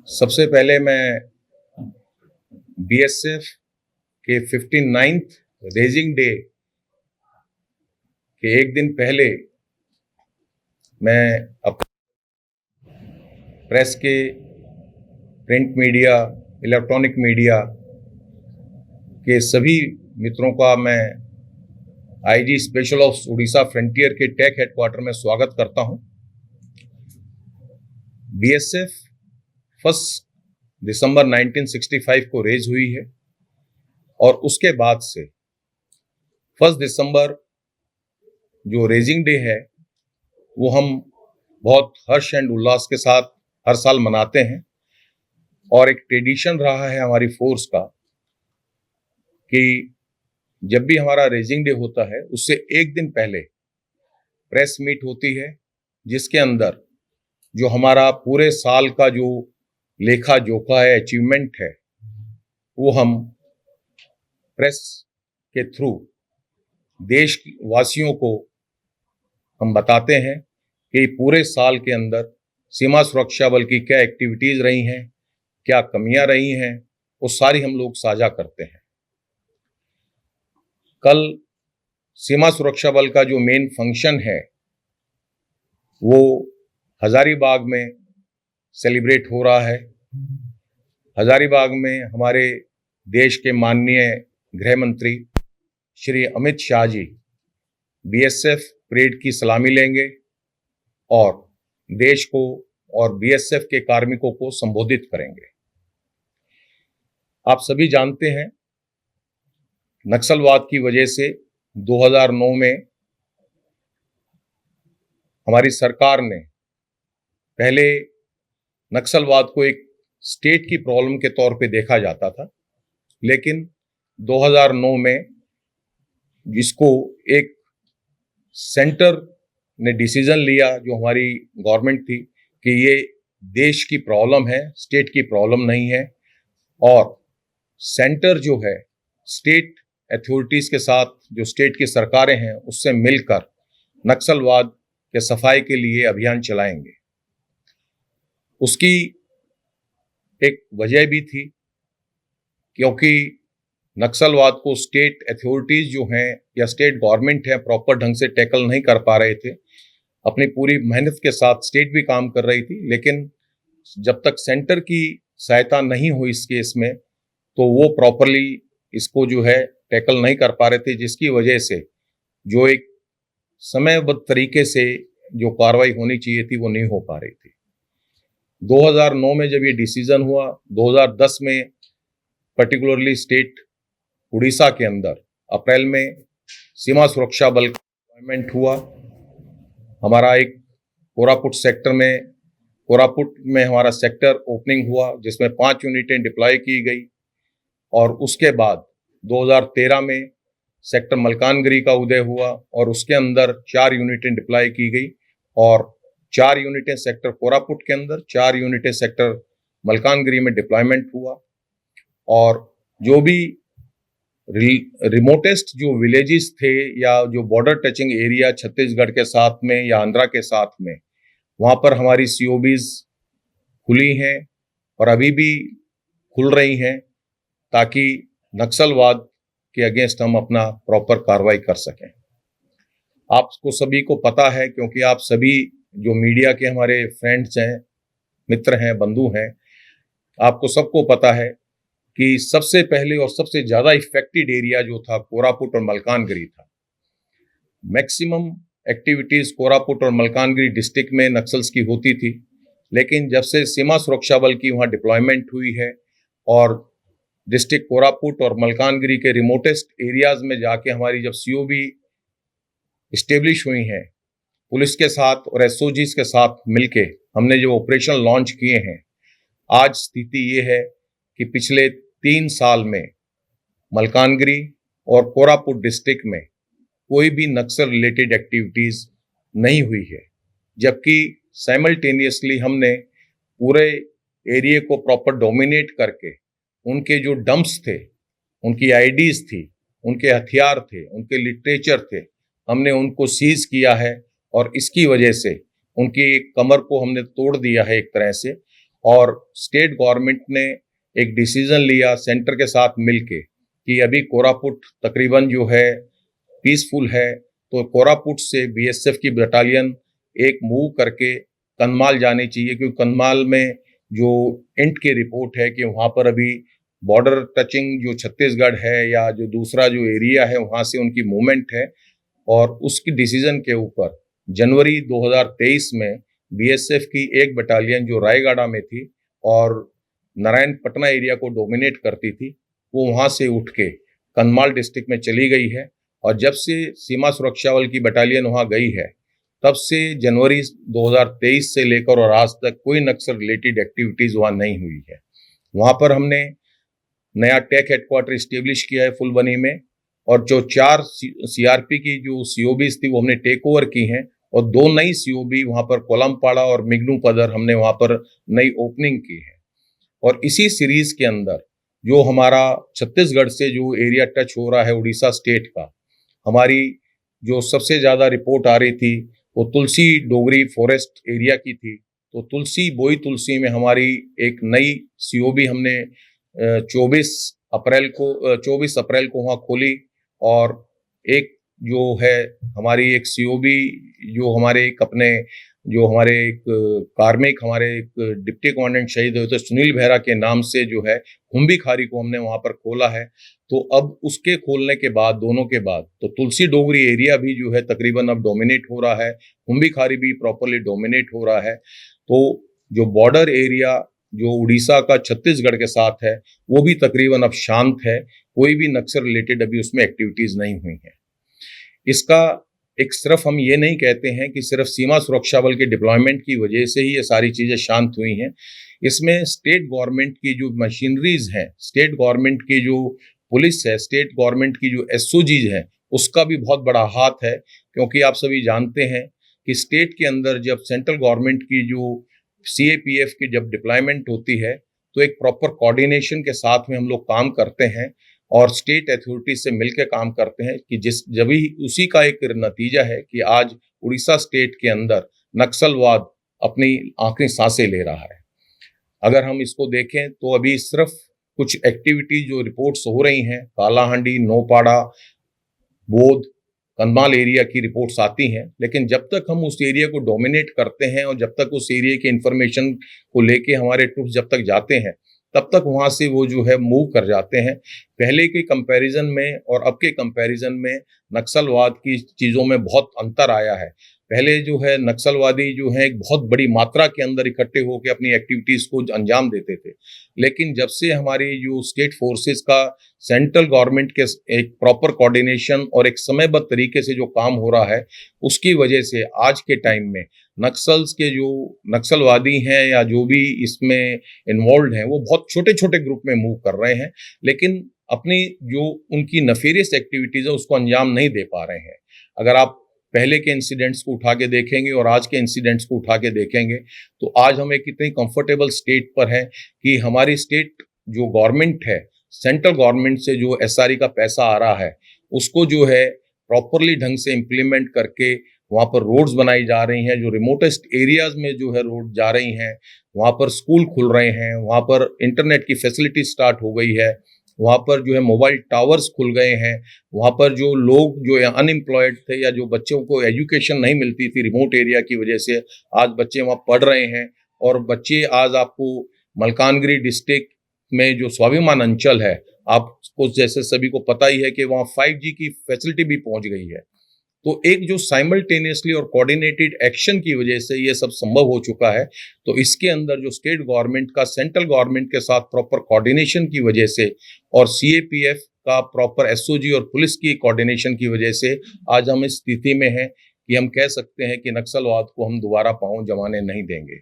सबसे पहले मैं बीएसएफ के 59th रेजिंग डे के एक दिन पहले मैं प्रेस के, प्रिंट मीडिया, इलेक्ट्रॉनिक मीडिया के सभी मित्रों का मैं IG special of Orissa frontier के टेक हेडक्वार्टर में स्वागत करता हूं। बीएसएफ 1 दिसंबर 1965 को रेज हुई है और उसके बाद से 1 दिसंबर जो रेजिंग डे है वो हम बहुत हर्ष एंड उल्लास के साथ हर साल मनाते हैं और एक ट्रेडिशन रहा है हमारी फोर्स का कि जब भी हमारा रेजिंग डे होता है उससे एक दिन पहले प्रेस मीट होती है, जिसके अंदर जो हमारा पूरे साल का जो लेखा जोखा है, अचीवमेंट है, वो हम प्रेस के थ्रू देश वासियों को हम बताते हैं कि पूरे साल के अंदर सीमा सुरक्षा बल की क्या एक्टिविटीज रही हैं, क्या कमियां रही हैं, वो सारी हम लोग साझा करते हैं। कल सीमा सुरक्षा बल का जो मेन फंक्शन है वो हजारीबाग में सेलिब्रेट हो रहा है। हजारीबाग में हमारे देश के माननीय गृह मंत्री श्री अमित शाह जी बीएसएफ परेड की सलामी लेंगे और देश को और बीएसएफ के कार्मिकों को संबोधित करेंगे। आप सभी जानते हैं नक्सलवाद की वजह से 2009 में हमारी सरकार ने पहले नक्सलवाद को एक स्टेट की प्रॉब्लम के तौर पे देखा जाता था, लेकिन 2009 में जिसको एक सेंटर ने डिसीजन लिया, जो हमारी गवर्नमेंट थी, कि ये देश की प्रॉब्लम है, स्टेट की प्रॉब्लम नहीं है, और सेंटर जो है स्टेट अथॉरिटीज के साथ, जो स्टेट की सरकारें हैं, उससे मिलकर नक्सलवाद के सफाई के लिए अभियान चलाएंगे। उसकी एक वजह भी थी, क्योंकि नक्सलवाद को स्टेट अथॉरिटीज जो हैं या स्टेट गवर्नमेंट है प्रॉपर ढंग से टैकल नहीं कर पा रहे थे। अपनी पूरी मेहनत के साथ स्टेट भी काम कर रही थी, लेकिन जब तक सेंटर की सहायता नहीं हुई इस केस में, तो वो प्रॉपरली इसको जो है टैकल नहीं कर पा रहे थे, जिसकी वजह से जो एक समयबद्ध तरीके से जो कार्रवाई होनी चाहिए थी वो नहीं हो पा रही थी। 2009 में जब ये डिसीजन हुआ, 2010 में पर्टिकुलरली स्टेट उड़ीसा के अंदर अप्रैल में सीमा सुरक्षा बल का डिप्लॉयमेंट हुआ। हमारा एक कोरापुट में हमारा सेक्टर ओपनिंग हुआ, जिसमें 5 यूनिटें डिप्लॉय की गई, और उसके बाद 2013 में सेक्टर मलकानगिरी का उदय हुआ और उसके अंदर 4 यूनिटें डिप्लॉय की गई, और 4 यूनिटें सेक्टर कोरापुट के अंदर, 4 यूनिटें सेक्टर मलकानगिरी में डिप्लॉयमेंट हुआ। और जो भी रिमोटेस्ट जो विलेजेस थे या जो बॉर्डर टचिंग एरिया छत्तीसगढ़ के साथ में या आंध्रा के साथ में, वहाँ पर हमारी सीओबीज खुली हैं और अभी भी खुल रही हैं, ताकि नक्सलवाद के अगेंस्ट हम अपना प्रॉपर कार्रवाई कर सकें। आपको सभी को पता है, क्योंकि आप सभी जो मीडिया के हमारे फ्रेंड्स हैं, मित्र हैं, बंधु हैं, आपको सबको पता है कि सबसे पहले और सबसे ज़्यादा इफेक्टेड एरिया जो था कोरापुट और मलकानगिरी था। मैक्सिमम एक्टिविटीज़ कोरापुट और मलकानगिरी डिस्ट्रिक्ट में नक्सल्स की होती थी, लेकिन जब से सीमा सुरक्षा बल की वहाँ डिप्लॉयमेंट हुई है और डिस्ट्रिक्ट कोरापुट और मलकानगिरी के रिमोटेस्ट एरियाज में जाके हमारी जब सीओबी इस्टेब्लिश हुई हैं, पुलिस के साथ और एसओजीज के साथ मिलके हमने जो ऑपरेशन लॉन्च किए हैं, आज स्थिति ये है कि पिछले 3 साल में मलकानगिरी और कोरापुट डिस्ट्रिक्ट में कोई भी नक्सल रिलेटेड एक्टिविटीज नहीं हुई है, जबकि साइमल्टेनियसली हमने पूरे एरिया को प्रॉपर डोमिनेट करके उनके जो डंप्स थे, उनकी आईडीज थी, उनके हथियार थे, उनके लिटरेचर थे, हमने उनको सीज किया है, और इसकी वजह से उनकी एक कमर को हमने तोड़ दिया है एक तरह से, और स्टेट गवर्नमेंट ने एक डिसीजन लिया सेंटर के साथ मिलके कि अभी कोरापुट तकरीबन जो है पीसफुल है, तो कोरापुट से बीएसएफ की बटालियन एक मूव करके कन्माल जानी चाहिए, क्योंकि कन्माल में जो इंट की रिपोर्ट है कि वहाँ पर अभी बॉर्डर टचिंग जो छत्तीसगढ़ है या जो दूसरा जो एरिया है वहाँ से उनकी मूवमेंट है, और उसकी डिसीजन के ऊपर जनवरी 2023 में बीएसएफ की एक बटालियन जो रायगढ़ में थी और नारायणपटना एरिया को डोमिनेट करती थी, वो वहाँ से उठ के कन्माल डिस्ट्रिक्ट में चली गई है। और जब से सीमा सुरक्षा बल की बटालियन वहाँ गई है, तब से जनवरी 2023 से लेकर और आज तक कोई नक्सल रिलेटेड एक्टिविटीज वहाँ नहीं हुई है। वहाँ पर हमने नया टेक हेडक्वार्टर स्टेब्लिश किया है फुलबनी में, और जो 4 सीआरपी की जो सीओबीज थी वो हमने टेक ओवर की हैं, और 2 नई सीओबी वहाँ पर कोलमपाड़ा और मिग्नू पदर हमने वहाँ पर नई ओपनिंग की है। और इसी सीरीज के अंदर जो हमारा छत्तीसगढ़ से जो एरिया टच हो रहा है उड़ीसा स्टेट का, हमारी जो सबसे ज़्यादा रिपोर्ट आ रही थी वो तुलसी डोगरी फॉरेस्ट एरिया की थी। तो तुलसी बोई तुलसी में हमारी एक नई सीओबी हमने 24 अप्रैल को वहाँ खोली, और एक जो है हमारी एक सीओबी जो हमारे एक अपने जो हमारे एक कार्मिक हमारे एक डिप्टी कमांडेंट शहीद हुए थे सुनील बेहरा के नाम से जो है हुम्बी खारी को हमने वहाँ पर खोला है। तो अब उसके खोलने के बाद दोनों के बाद तो तुलसी डोगरी एरिया भी जो है तकरीबन अब डोमिनेट हो रहा है, हुम्बी खारी भी प्रॉपरली डोमिनेट हो रहा है। तो जो बॉर्डर एरिया जो उड़ीसा का छत्तीसगढ़ के साथ है वो भी तकरीबन अब शांत है, कोई भी नक्सल रिलेटेड अभी उसमें एक्टिविटीज नहीं हुई है। इसका एक सिर्फ हम ये नहीं कहते हैं कि सिर्फ सीमा सुरक्षा बल के डिप्लॉयमेंट की वजह से ही ये सारी चीजें शांत हुई हैं। इसमें स्टेट गवर्नमेंट की जो मशीनरीज हैं, स्टेट गवर्नमेंट की जो पुलिस है, स्टेट गवर्नमेंट की जो एसओजीज है, उसका भी बहुत बड़ा हाथ है। क्योंकि आप सभी जानते हैं कि स्टेट के अंदर जब सेंट्रल गवर्नमेंट की जो सीएपीएफ की जब डिप्लॉयमेंट होती है तो एक प्रॉपर कोऑर्डिनेशन के साथ में हम लोग काम करते हैं और स्टेट अथॉरिटी से मिलकर काम करते हैं कि जब ही उसी का एक नतीजा है कि आज उड़ीसा स्टेट के अंदर नक्सलवाद अपनी आखिरी सांसें ले रहा है। अगर हम इसको देखें तो अभी सिर्फ कुछ एक्टिविटी जो रिपोर्ट्स हो रही हैं, कालाहांडी, नौपाड़ा, बोध, कन्माल एरिया की रिपोर्ट्स आती हैं, लेकिन जब तक हम उस एरिया को डोमिनेट करते हैं और जब तक उस एरिया की इंफॉर्मेशन को लेके हमारे ट्रूप्स जब तक जाते हैं तब तक वहाँ से वो जो है मूव कर जाते हैं। पहले के कंपैरिजन में और अब के कंपैरिजन में नक्सलवाद की चीज़ों में बहुत अंतर आया है। पहले जो है नक्सलवादी जो है एक बहुत बड़ी मात्रा के अंदर इकट्ठे होकर अपनी एक्टिविटीज़ को अंजाम देते थे, लेकिन जब से हमारी जो स्टेट फोर्सेस का सेंट्रल गवर्नमेंट के एक प्रॉपर कोऑर्डिनेशन और एक समयबद्ध तरीके से जो काम हो रहा है, उसकी वजह से आज के टाइम में नक्सल्स के जो नक्सलवादी हैं या जो भी इसमें इन्वॉल्व हैं वो बहुत छोटे छोटे ग्रुप में मूव कर रहे हैं, लेकिन अपनी जो उनकी नफेरियस एक्टिविटीज़ है उसको अंजाम नहीं दे पा रहे हैं। अगर आप पहले के इंसिडेंट्स को उठा के देखेंगे और आज के इंसिडेंट्स को उठा के देखेंगे तो आज हम एक इतनी कंफर्टेबल स्टेट पर हैं कि हमारी स्टेट जो गवर्नमेंट है, सेंट्रल गवर्नमेंट से जो एसआरई का पैसा आ रहा है उसको जो है प्रॉपरली ढंग से इम्प्लीमेंट करके वहाँ पर रोड्स बनाई जा रही हैं, जो रिमोटेस्ट एरियाज में जो है रोड जा रही हैं, वहाँ पर स्कूल खुल रहे हैं, वहाँ पर इंटरनेट की फैसिलिटी स्टार्ट हो गई है, वहाँ पर जो है मोबाइल टावर्स खुल गए हैं, वहाँ पर जो लोग जो अनएम्प्लॉयड थे या जो बच्चों को एजुकेशन नहीं मिलती थी रिमोट एरिया की वजह से, आज बच्चे वहाँ पढ़ रहे हैं। और बच्चे आज आपको मलकानगिरी डिस्ट्रिक्ट में जो स्वाभिमान अंचल है, आपको जैसे सभी को पता ही है कि वहाँ 5G की फैसिलिटी भी पहुँच गई है। तो एक जो साइमल्टेनियसली और कोऑर्डिनेटेड एक्शन की वजह से ये सब संभव हो चुका है, तो इसके अंदर जो स्टेट गवर्नमेंट का सेंट्रल गवर्नमेंट के साथ प्रॉपर कोऑर्डिनेशन की वजह से और सीएपीएफ का प्रॉपर एसओजी और पुलिस की कोऑर्डिनेशन की वजह से आज हम इस स्थिति में हैं कि हम कह सकते हैं कि नक्सलवाद को हम दोबारा पांव जमाने नहीं देंगे।